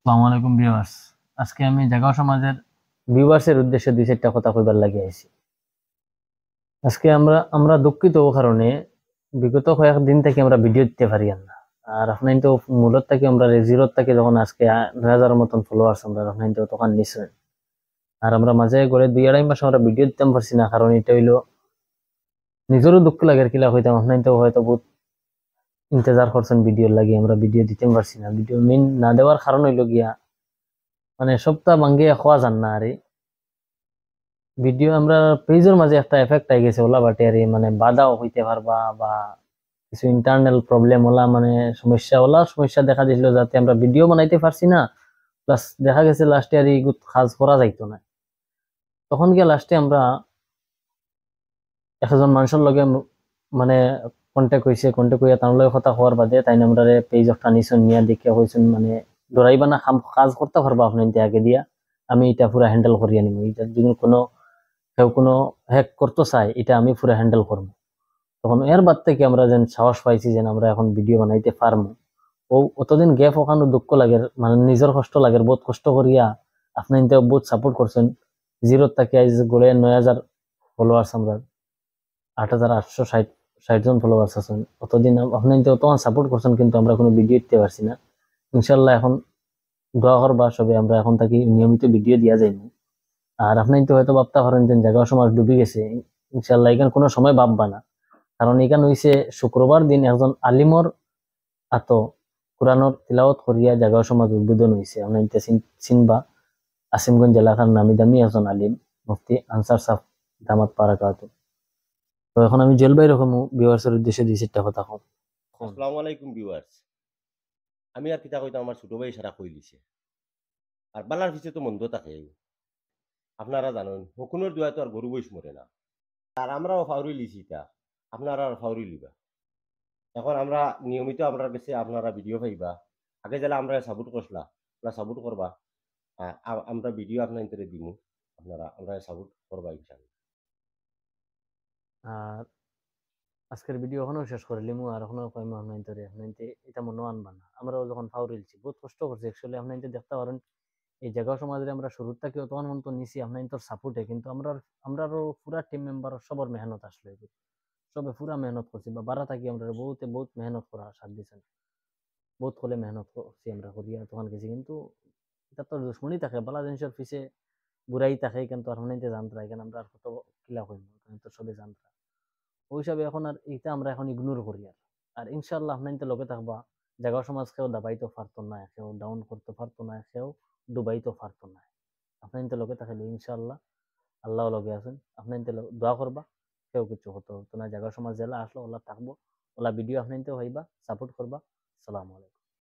আসসালামু আলাইকুম ভিউয়ার্স। আজকে আমি জাগা সমাজের ভিউয়ার্সের উদ্দেশ্যে দুই চারটা কথা কইবার লাগি আইছি। আজকে আমরা আমরা দুঃখিত ও কারণে বিগত কয়েকদিন থেকে আমরা ভিডিও দিতে পারি না। আর আপনার তো মূলত থেকে আমরা জিরোর থেকে যখন আজকে 9,000 মতন ফলোয়ার্স আমরা আপনার তো তখন নিশ্চয়। আর আমরা মাঝে করে 2-2.5 মাস আমরা ভিডিও দিতে পারছি না, কারণ এটা হইলো নিজেরও দুঃখ লাগে কিলা হইতাম আপনার তো হয়তো বহুত ইন্তজার করছেন ভিডিওর লাগি, আমরা ভিডিও দিতে পারছি না। ভিডিও মেন না দেওয়ার কারণ হইলো গিয়া মানে সপ্তাহ ভাঙ্গিয়া খাওয়া যান না। আরে ভিডিও আমরা পেজের মাঝে একটা এফেক্ট আই গেছে ওলা বাটিয়ারি, মানে বাধাও হইতে পারবা বা কিছু ইন্টারনাল প্রবলেম ওলা, মানে সমস্যা দেখা দিছিল, যাতে আমরা ভিডিও বানাইতে পারছি না। প্লাস দেখা গেছে লাস্টে আর এই কাজ করা যাইতো না। তখন গিয়ে লাস্টে আমরা একজন মানুষের লগে মানে কন্টেক্ট হইয়া তার লগে কথা হওয়ার বাদে তাই আমরা পেজ একটা নিছন নিয়ে দেখে হয়েছেন, মানে ডরাইবা না, কাজ করতে পারবা আপনি আগে দিয়া, আমি এটা পুরা হ্যান্ডেল করিয়া নিব। এটা যদি কোনো কেউ কোনো হ্যাক করতে চায় এটা আমি পুরো হ্যান্ডেল করবো। তখন এর বাদ থেকে আমরা যেন সাহস পাইছি যে আমরা এখন ভিডিও বানাইতে পারবো। ও অতদিন গ্যাপ ওখানে দুঃখ লাগে, মানে নিজের কষ্ট লাগে, বহুত কষ্ট করিয়া আপনি বহুত সাপোর্ট করছেন। জিরো থেকে আজ গড়ে 9,000 ফলোয়ার্স, আমরা 8,860 জন ফলোয়ার্স আছেন। অতদিন আপনি তখন সাপোর্ট করছেন, কিন্তু আমরা কোনো ভিডিও দিতে পারছি না। ইনশাল্লাহ এখন দোয়া করবা সবে, আমরা এখন থাকি নিয়মিত ভিডিও দিয়া যাইনি। আর আপনি তো হয়তো ভাবতে পারেন যে জায়গা সমাজ ডুবে গেছে। ইনশাল্লাহ এখানে কোনো সময় ভাববা না, কারণ এখানে হইছে শুক্রবার দিন একজন আলিমর আতো কোরআনর তিলাওয়াত করিয়া জাগা সমাজ উদ্বোধন হয়েছে। আমরা এটা চিনবা, আসিমগঞ্জ এলাকার নামি দামি একজন আলিম, মুফতি আনসার সাহ দামাত বারাকাতুহু। তো এখন আমি জেলবাই রকম ভিউয়ার্সের উদ্দেশ্যে দুই চারটা কথা কম। আসসালামু আলাইকুম ভিউয়ার্স। আমি আর কিতা কইতাম, আমার ছোট ভাই সারা কই দিছে। আর বালার পিছে তো মন্দ থাকে। আপনারা জানেন হকুনের দোয়া তো আর গরু বইস মরে না। আর আমরাও ফাউরি লিছি তা, আপনারা আর ফাউরি লিবা। এখন আমরা নিয়মিত আপনার কাছে আপনারা ভিডিও পাইবা। আগে যারা আমরা সাপোর্ট করছিলা, আপনারা সাপোর্ট করবা। আমরা ভিডিও আপনার ইন্টারে দিমু, আপনারা আমরা সাপোর্ট করবা ইনশাআল্লাহ। আর আজকের ভিডিও এখনো শেষ করে লিমু, আর এখনো কইমু আপনার ধরে আপনার এটা মনে আনবা না। আমরাও যখন ফাউরিলছি বহুত কষ্ট করছি অ্যাকচুয়ালি, আপনার দেখতে পারেন এই জায়গা সমাজে আমরা শুরুর থেকে তখন মতো নিছি আপনার তোর সাপোর্টে, কিন্তু আমরা পুরা টিম মেম্বার সবার মেহনত আসলে সবে পুরা মেহনত করছি বা বারা থাকি আমরা বহুত মেহনত করা সাথ দিচ্ছেন। বহুত হলে মেহনত করছি আমরা করিয়া তখন গেছি, কিন্তু এটা তো দুশ্মনী থাকে বালা জিনিসের পিছে বুড়াই থাকে, কিন্তু আর মানে জানতরা এখানে আমরা আর কত কিলা করি তো সবে জানতরা। ওই হিসাবে এখন আর এটা আমরা এখন ইগনোর করি। আর ইনশাল্লাহ আপনার তো লগে থাকবা। জাগা সমাজ কেউ দাবাইতে পারতো না, কেউ ডাউন করতে পারতো না, কেউ ডুবাইতে পারতো না। আপনার তো লগে থাকলে ইনশাল্লাহ আল্লাহ লগে আছেন। আপনার দোয়া করবা, কেউ কিছু হতো হতো না। জাগা সমাজ জেলা আসলো ওলা থাকবো, ওলা ভিডিও আপনার হইবা, সাপোর্ট করবা। আসসালামু আলাইকুম।